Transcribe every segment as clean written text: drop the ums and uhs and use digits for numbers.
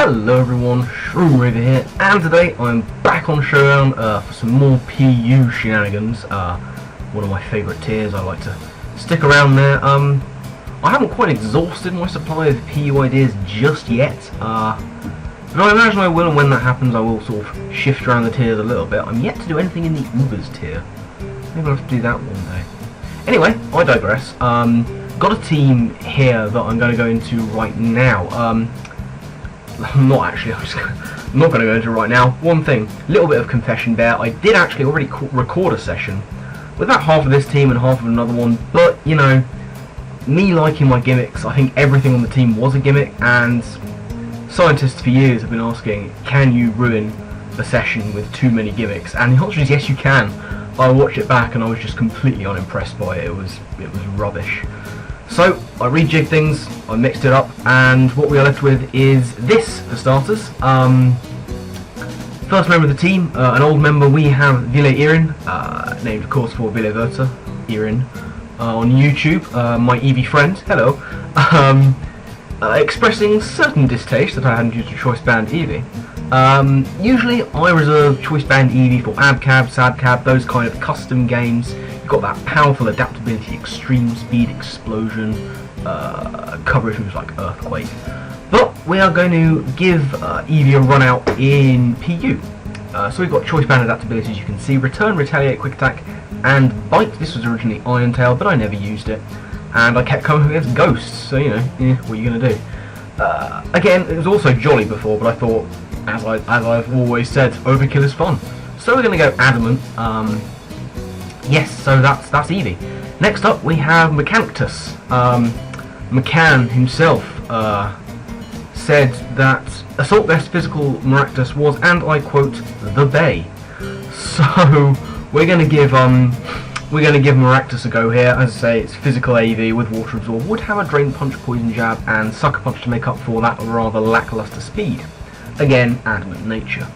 Hello everyone, Shroomraver here, and today I'm back on Showdown for some more PU shenanigans. One of my favourite tiers. I like to stick around there. I haven't quite exhausted my supply of PU ideas just yet, but I imagine I will, and when that happens I will sort of shift around the tiers a little bit. I'm yet to do anything in the Ubers tier. Maybe I'll have to do that one day. Anyway, I digress. Got a team here that I'm going to go into right now. I'm not going to go into it right now. One thing, little bit of confession there. I did actually already record a session with about half of this team and half of another one, but you know, me liking my gimmicks, I think everything on the team was a gimmick, and scientists for years have been asking, can you ruin a session with too many gimmicks? And the answer is yes, you can. I watched it back and I was just completely unimpressed by it. It was rubbish. So I rejigged things, I mixed it up, and what we are left with is this for starters. First member of the team, an old member, we have Ville Irin, named of course for Ville Verta, Irin, on YouTube, my Eevee friend, hello, expressing certain distaste that I hadn't used a choice band Eevee. Usually I reserve choice band Eevee for AbCab, SadCab, those kind of custom games. You've got that powerful adaptability, extreme speed, explosion, coverage moves like Earthquake. But we are going to give Eevee a run out in PU. So we've got choice band adaptability, as you can see, Return, Retaliate, Quick Attack, and Bite. This was originally Iron Tail, but I never used it. And I kept coming against Ghosts, so you know, what are you going to do? Again, it was also Jolly before, but I thought, as I've always said, overkill is fun. So we're going to go Adamant. Yes, so that's Eevee. Next up we have Mechanictus. McCann himself said that Assault Vest Physical Maractus was, and I quote, the Bay. So we're gonna give Maractus a go here. As I say, it's physical AV with Water Absorb, would have a Drain Punch, Poison Jab, and Sucker Punch to make up for that rather lackluster speed. Again, Adamant nature.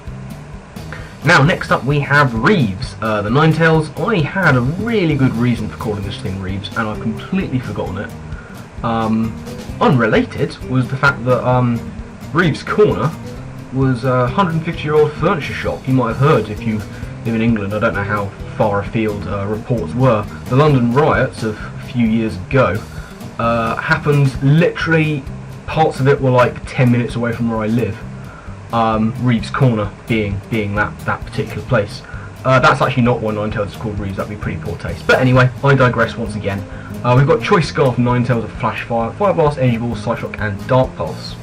Now, next up we have Reeves, the Ninetales. I had a really good reason for calling this thing Reeves, and I've completely forgotten it. Unrelated was the fact that Reeves Corner was a 150-year-old furniture shop. You might have heard if you live in England. I don't know how far afield reports were. The London riots of a few years ago happened literally, parts of it were like 10 minutes away from where I live. Reeves Corner being that particular place. That's actually not why Ninetales is called Reeves, that'd be pretty poor taste. But anyway, I digress once again. We've got Choice Scarf, Ninetales of Flash Fire, Fire Blast, Energy Ball, Psyshock, and Dark Pulse.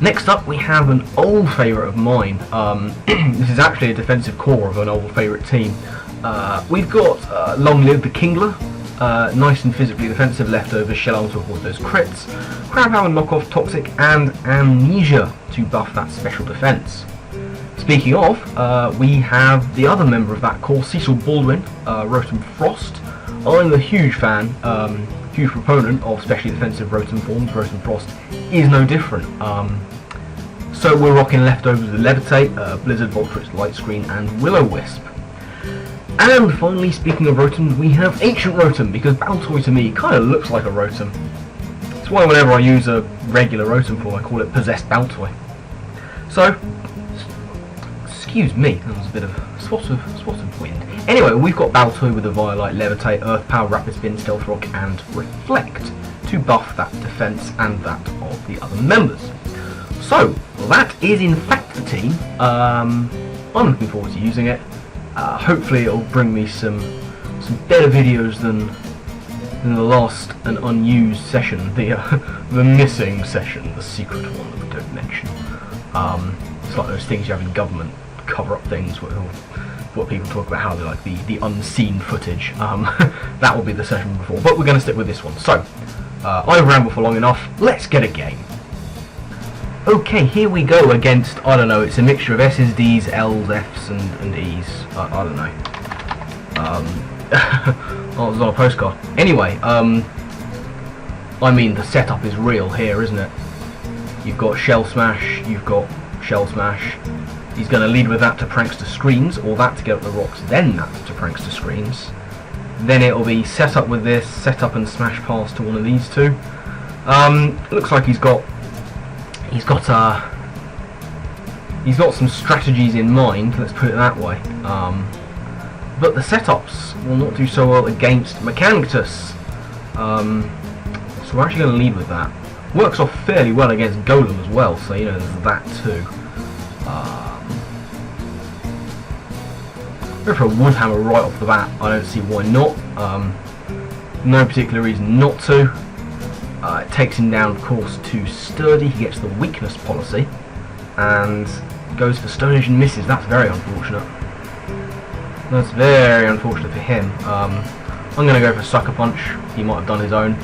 Next up we have an old favourite of mine. This is actually a defensive core of an old favourite team. We've got Long Live the Kingler. Nice and physically defensive leftovers, Shell Arm to avoid those crits, Crab Hammer, Knockoff, Toxic, and Amnesia to buff that special defense. Speaking of, we have the other member of that core, Cecil Baldwin, Rotom-Frost. I'm a huge fan, huge proponent of specially defensive Rotom forms. Rotom-Frost is no different. So we're rocking leftovers with Levitate, Blizzard, Voltrix, Light Screen, and Will-O-Wisp. And finally, speaking of Rotom, we have Ancient Rotom, because Baltoy to me kind of looks like a Rotom. That's why whenever I use a regular Rotom form, I call it Possessed Baltoy. So, excuse me, that was a bit of a swat of wind. Anyway, we've got Baltoy with a Violite, Levitate, Earth Power, Rapid Spin, Stealth Rock, and Reflect to buff that defense and that of the other members. So, that is in fact the team. I'm looking forward to using it. Hopefully it'll bring me some better videos than the last and unused session, the missing session, the secret one that we don't mention. It's like those things you have in government, cover-up things, what people talk about, how they like the unseen footage. That will be the session before, but we're going to stick with this one. So, I've rambled for long enough, let's get a game. Okay, here we go against, I don't know, it's a mixture of S's, D's, L's, F's, and E's. I don't know. Oh, it was on a postcard. Anyway, I mean, the setup is real here, isn't it? You've got Shell Smash, you've got Shell Smash. He's going to lead with that to Prankster Screens, or that to get up the rocks, then that to Prankster Screens. Then it'll be set up with this, set up and smash pass to one of these two. Looks like he's got he's got some strategies in mind, let's put it that way. But the setups will not do so well against Mechanitus. So we're actually going to lead with that. Works off fairly well against Golem as well, so you know there's that too. Go for a Wood Hammer right off the bat. I don't see why not. No particular reason not to. It takes him down, of course, to Sturdy. He gets the weakness policy and goes for Stone Edge and misses. That's very unfortunate. That's very unfortunate for him. I'm going to go for Sucker Punch. He might have done his own.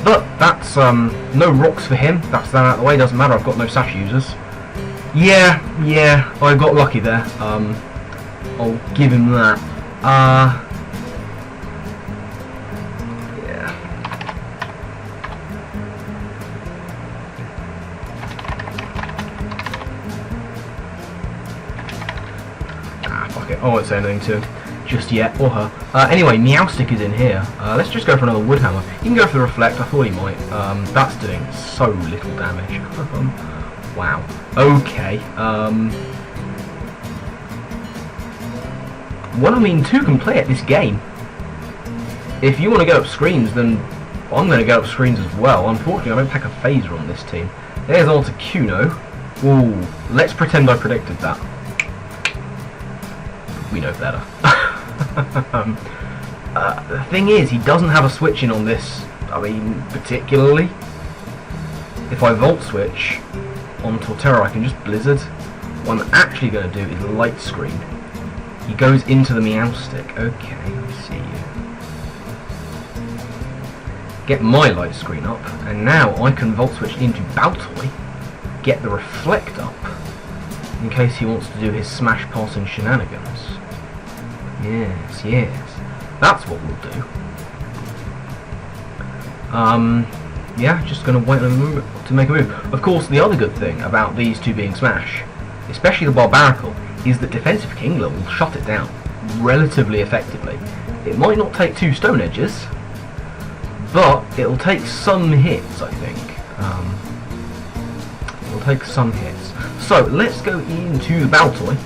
But that's no rocks for him. That's that out of the way. Doesn't matter. I've got no sash users. Yeah, I got lucky there. I'll give him that. Yeah. Fuck it. I won't say anything to him just yet, or her. Anyway, Meowstic is in here. Let's just go for another Wood Hammer. You can go for the Reflect. I thought he might. That's doing so little damage. Wow. Okay. Well, I mean, two can play at this game. If you want to get up screens, then I'm going to get up screens as well. Unfortunately, I don't pack a phaser on this team. There's Articuno. Ooh, let's pretend I predicted that. We know better. The thing is, he doesn't have a switch in on this. I mean, particularly. If I Volt Switch on Torterra, I can just Blizzard. What I'm actually going to do is Light Screen. He goes into the Meowstic. Okay, I see you. Get my Light Screen up, and now I can Volt Switch into Baltoy, get the Reflect up, in case he wants to do his Smash Passing shenanigans. Yes. That's what we'll do. Yeah, just going to wait to make a move. Of course, the other good thing about these two being Smash, especially the Barbaracle, is that Defensive Kingler will shut it down relatively effectively. It might not take two Stone Edges, but it'll take some hits, I think. It'll take some hits. So, let's go into the Baltoy.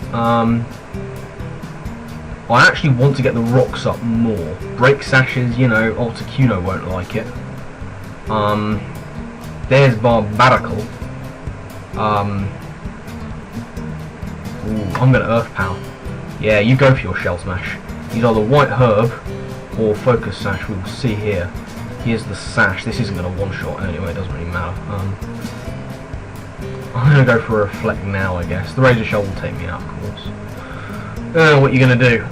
I actually want to get the rocks up more. Break Sashes, you know, Articuno won't like it. There's Barbaracle. Ooh, I'm going to Earth Power. Yeah, you go for your Shell Smash. He's either White Herb or Focus Sash. We'll see here. Here's the Sash. This isn't going to one-shot anyway, it doesn't really matter. I'm going to go for a Reflect now, I guess. The Razor Shell will take me out, of course. What are you going to do?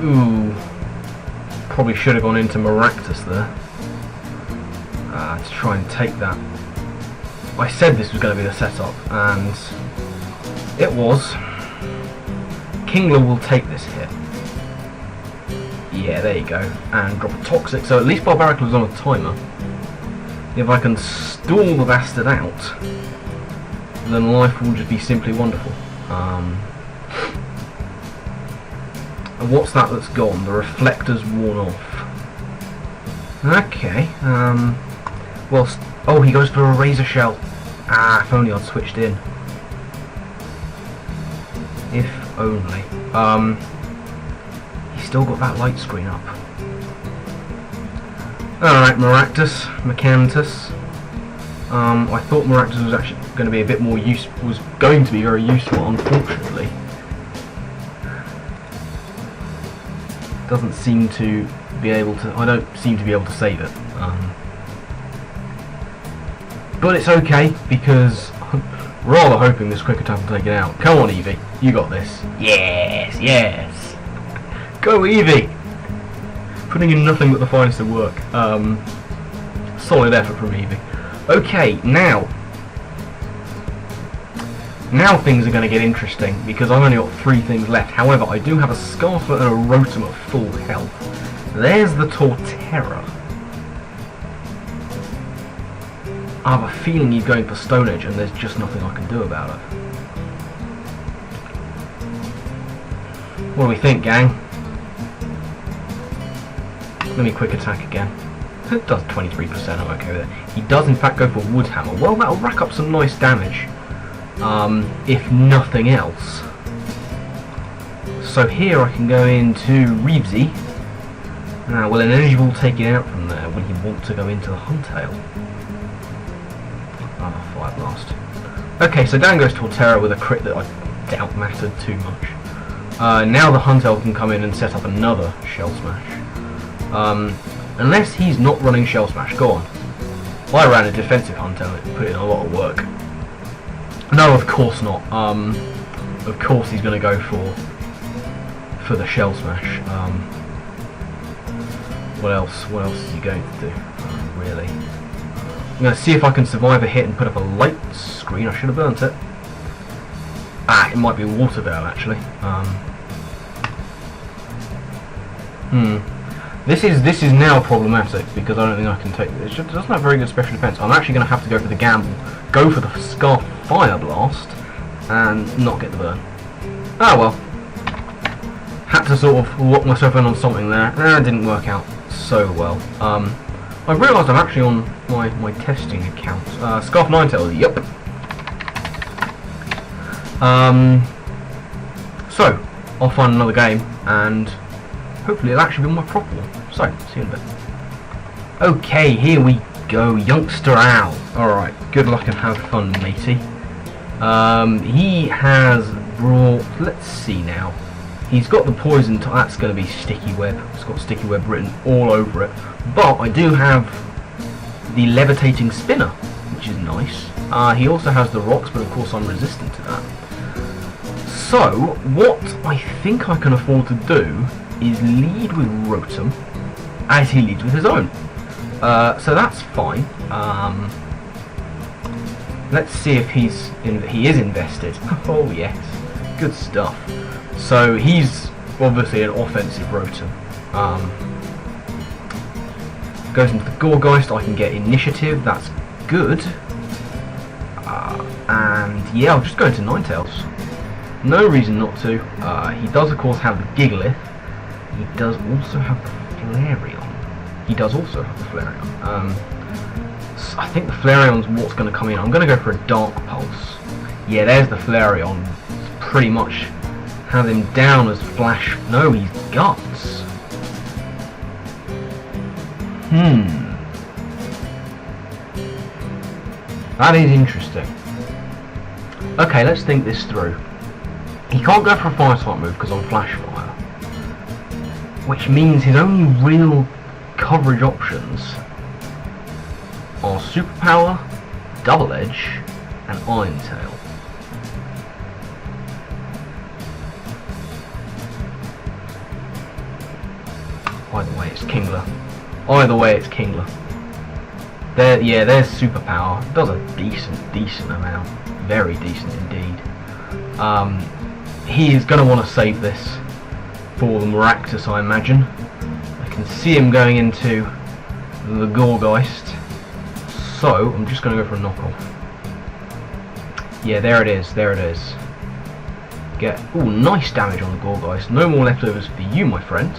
Ooh. Probably should have gone into Maractus there. To try and take that. I said this was going to be the setup, and it was. Kingler will take this hit. Yeah, there you go. And drop a Toxic, so at least Barbaracle is on a timer. If I can stall the bastard out, then life will just be simply wonderful. And what's that that's gone? The Reflector's worn off. Okay, well, oh, he goes for a Razor Shell. Ah, if only I'd switched in. If only. He's still got that Light Screen up. Alright, Mechanitus. I thought Mechanitus was actually going to be a bit more was going to be very useful, unfortunately. Doesn't seem to be able to, I don't seem to be able to save it. But it's okay, because I'm rather hoping this Quick Attack will take it out. Come on, Eevee, you got this. Yes! Go, Eevee! Putting in nothing but the finest of work. Solid effort from Eevee. Okay, now things are going to get interesting, because I've only got 3 things left. However, I do have a Scarflet and a Rotom at full health. There's the Torterra. I have a feeling he's going for Stone Edge, and there's just nothing I can do about it. What do we think, gang? Let me quick attack again. It does 23%, I'm okay with it. He does in fact go for Wood Hammer. Well, that'll rack up some nice damage. If nothing else. So here I can go into Reevesy. Will an energy ball take it out from there when he wants to go into the Huntail? Fire Blast. Okay, so down goes Torterra with a crit that I doubt mattered too much. Now the Huntail can come in and set up another Shell Smash. Unless he's not running Shell Smash. Go on. I ran a defensive Huntail and it put in a lot of work. No, of course not. Of course he's going to go for the Shell Smash. What else is he going to do? Really? I'm going to see if I can survive a hit and put up a light screen. I should have burnt it. It might be a Water Veil actually. This is now problematic because I don't think I can take this. It doesn't have very good special defense. I'm actually going to have to go for the gamble, go for the Scarf Fire Blast, and not get the burn. Oh well. Had to sort of lock myself in on something there. It didn't work out so well. I've realised I'm actually on my testing account. Scarf Ninetales, yep. So, I'll find another game, and hopefully it'll actually be my proper one. So, see you in a bit. Okay, here we go, Youngster Owl. Alright, good luck and have fun, matey. He has brought, let's see now. He's got the poison, that's going to be Sticky Web. It's got Sticky Web written all over it. But I do have the Levitating Spinner, which is nice. He also has the rocks, but of course I'm resistant to that. So, what I think I can afford to do is lead with Rotom, as he leads with his own. So that's fine. Let's see if he is invested. Oh yes, good stuff. So he's obviously an offensive Rotom. Goes into the Gourgeist, I can get initiative, that's good. And yeah, I'll just go into Ninetales. No reason not to. He does of course have the Gigalith. He does also have the Flareon. So I think the Flareon's what's going to come in. I'm going to go for a Dark Pulse. Yeah, there's the Flareon. Pretty much have him down as Flash. No, he's Guts. That is interesting. Okay, let's think this through. He can't go for a Fire type move because I'm Flash Fire, which means his only real coverage options are Superpower, Double Edge, and Iron Tail. Either way, it's Kingler. There, yeah, there's Superpower. Does a decent amount. Very decent indeed. He is going to want to save this for the Maractus, I imagine. I can see him going into the Gourgeist. So, I'm just going to go for a knockoff. Yeah, there it is. Get, ooh, nice damage on the Gourgeist. No more leftovers for you, my friend.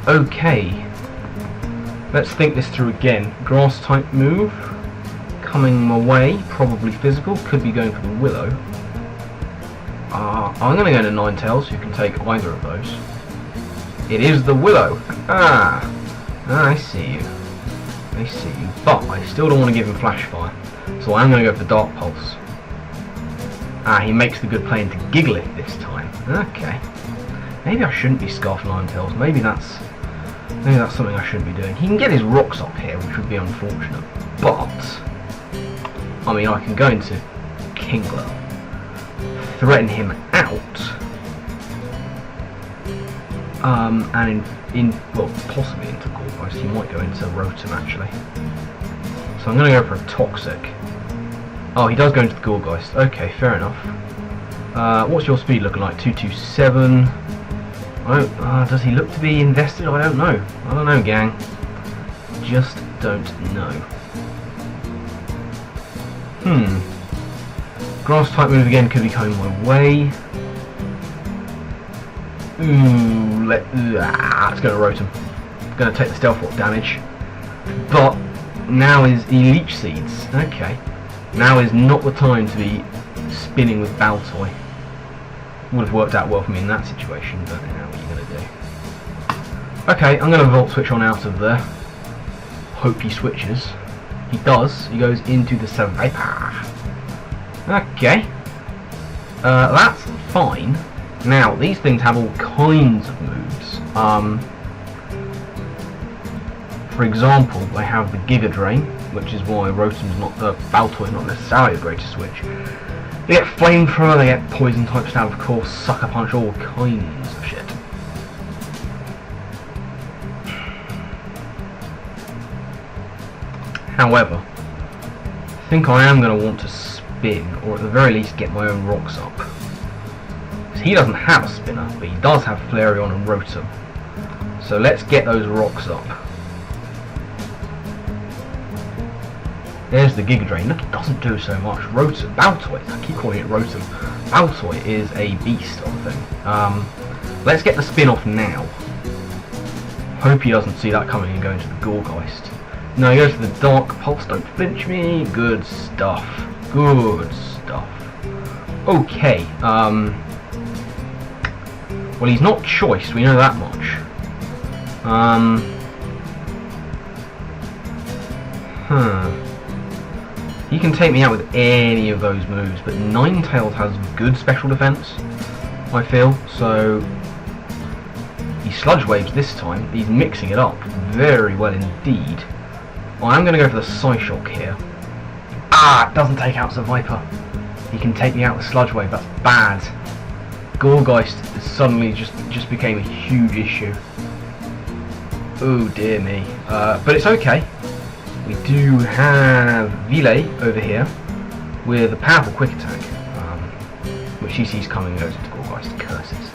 Okay. Let's think this through again. Grass type move. Coming my way. Probably physical. Could be going for the Willow. I'm going to go to Ninetales, who can take either of those. It is the Willow. I see you. But I still don't want to give him Flash Fire. So I'm going to go for Dark Pulse. He makes the good play into Gigalith this time. Okay. Maybe I shouldn't be Scarf Ninetales. Maybe that's something I shouldn't be doing. He can get his rocks up here, which would be unfortunate. But I mean, I can go into Kingler, threaten him out, and well, possibly into Gourgeist. He might go into Rotom actually. So I'm going to go for a Toxic. Oh, he does go into the Gourgeist. Okay, fair enough. What's your speed looking like? 227. Does he look to be invested? I don't know. Gang. Just don't know. Grass type move again could be coming my way. Let's go to Rotom. going to take the Stealth Rock damage. But now is Leech Seeds. Okay. Now is not the time to be spinning with Baltoy. Would have worked out well for me in that situation, but you know what you're going to do. Okay, I'm going to Volt Switch on out of there. Hope he switches. He does. He goes into the Seviper. Okay. That's fine. Now, these things have all kinds of moves. For example, they have the Giga Drain, which is why Rotom's not, Baltoy's not necessarily a great to switch. They get Flamethrower, they get Poison type stab, of course, Sucker Punch, all kinds of shit. However, I think I am going to want to spin, or at the very least get my own rocks up. Because he doesn't have a spinner, but he does have Flareon and Rotom. So let's get those rocks up. There's the Giga Drain. Look, it doesn't do so much. Baltoy, I keep calling it Rotom. Baltoy is a beast of a thing. Let's get the spin off now. Hope he doesn't see that coming and go into the Gourgeist. No, he goes to the Dark Pulse. Don't flinch me. Good stuff. Good stuff. Okay. Well, he's not choiced. We know that much. He can take me out with any of those moves, but Ninetales has good special defense, I feel, so he Sludge Waves this time. He's mixing it up very well indeed. I'm going to go for the Psyshock here. Ah, it doesn't take out Seviper. He can take me out with Sludge Wave, that's bad. Gourgeist suddenly just became a huge issue. Oh dear me. But it's okay. We do have Vile over here with a powerful Quick Attack, which he sees coming and goes into Gourgeist. Curses.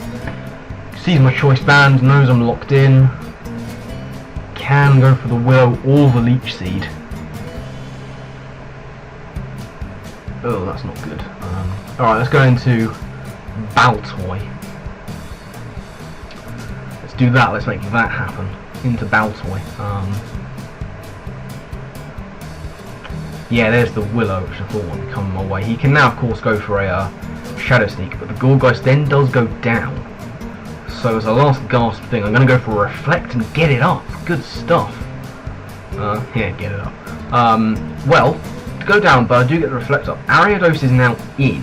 Sees my Choice Band, knows I'm locked in. Can go for the Willow or the Leech Seed. Oh, that's not good. Alright, let's go into Baltoy. Let's do that, let's make that happen. Into Baltoy. Yeah, there's the Willow, which I thought would be coming my way. He can now, of course, go for a Shadow Sneak, but the Gourgeist then does go down. So as a last gasp thing, I'm going to go for a Reflect and get it up. Good stuff. Yeah, get it up. Well, to go down, but I do get the Reflect up. Ariados is now in.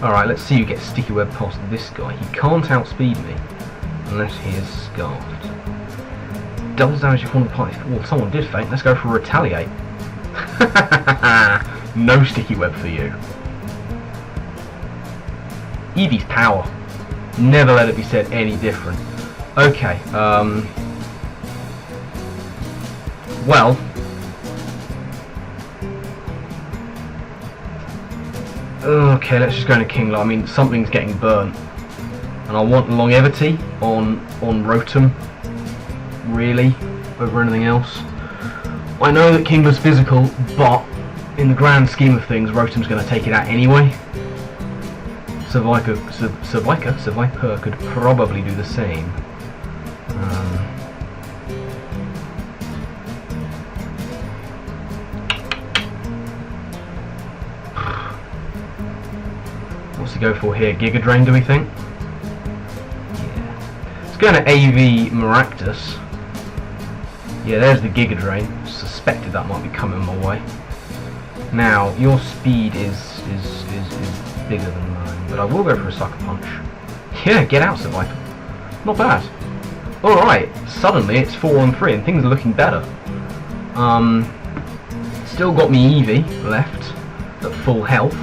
Alright, let's see who gets Sticky Web past this guy. He can't outspeed me, unless he is Scarfed. Doubles damage if one party. Well, someone did faint. Let's go for Retaliate. No Sticky Web for you. Eevee's power. Never let it be said any different. Okay, well, okay, let's just go into Kingler. I mean, something's getting burnt, and I want longevity on Rotom, really, over anything else. I know that Kingler's physical, but in the grand scheme of things, Rotom's going to take it out anyway. Seviper could probably do the same. What's he go for here? Giga Drain, do we think? Yeah. Let's go into AV Maractus. Yeah, there's the Giga Drain. Suspected that might be coming my way. Now, your speed is bigger than mine, but I will go for a Sucker Punch. Yeah, get out, Seviper. Not bad. Alright, suddenly it's 4-on-3 and things are looking better. Still got me Eevee left at full health.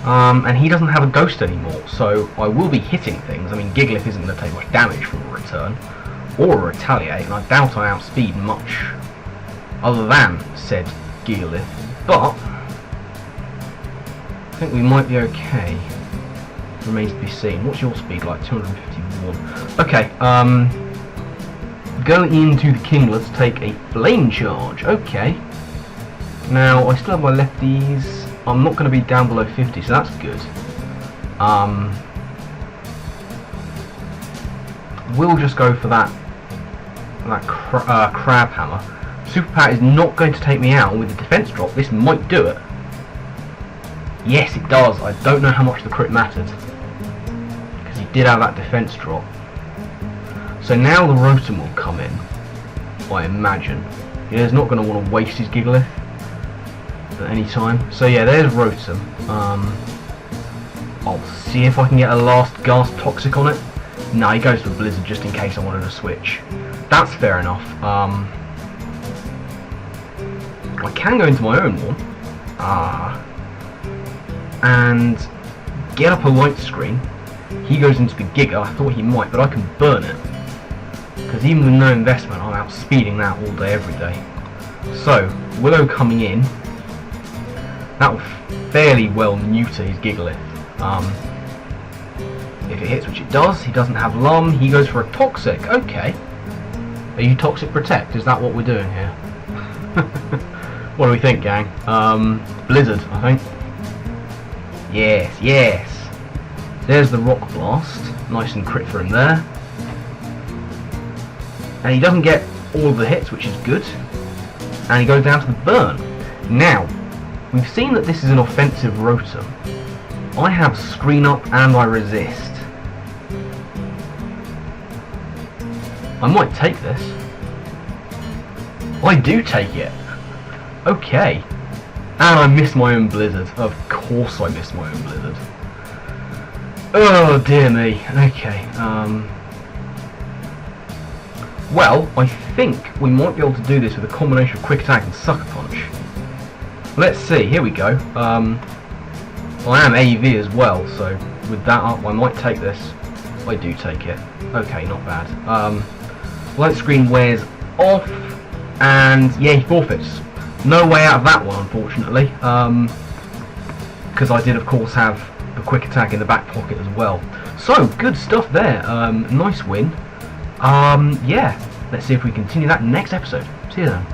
And he doesn't have a Ghost anymore, so I will be hitting things. I mean, Gigalith isn't going to take much damage from a return, or a Retaliate, and I doubt I outspeed much other than said Gigalith, but I think we might be okay. Remains to be seen. What's your speed like? 251. Okay, going into the Kingler to take a Flame Charge. Okay. Now, I still have my lefties. I'm not going to be down below 50, so that's good. We'll just go for that crab hammer. Super power is not going to take me out with the defense drop. This might do it. Yes, it does. I don't know how much the crit mattered, because he did have that defense drop. So now the Rotom will come in, I imagine. He's not going to want to waste his Gigalith at any time. So yeah, there's Rotom. I'll see if I can get a last gasp Toxic on it. No, he goes for Blizzard just in case I wanted to switch. That's fair enough. I can go into my own one. And get up a light screen. He goes into the Giga. I thought he might, but I can burn it. Because even with no investment, I'm outspeeding that all day, every day. So, Willow coming in. That will fairly well neuter his Gigalith. If it hits, which it does, he doesn't have Lum, he goes for a Toxic. Okay. Are you Toxic Protect? Is that what we're doing here? What do we think, gang? Blizzard, I think. Yes, yes. There's the Rock Blast. Nice and crit for him there. And he doesn't get all of the hits, which is good. And he goes down to the burn. Now, we've seen that this is an offensive Rotom. I have Screen Up and I resist. I might take this. I do take it. Okay. And I missed my own Blizzard. Of course I missed my own Blizzard. Oh dear me. Okay. Well, I think we might be able to do this with a combination of Quick Attack and Sucker Punch. Let's see. Here we go. I am AV as well, so with that up, I might take this. I do take it. Okay, not bad. Light screen wears off, and yeah, he forfeits. No way out of that one, unfortunately, because I did, of course, have the Quick Attack in the back pocket as well. So, good stuff there. Nice win. Yeah, let's see if we continue that next episode. See you then.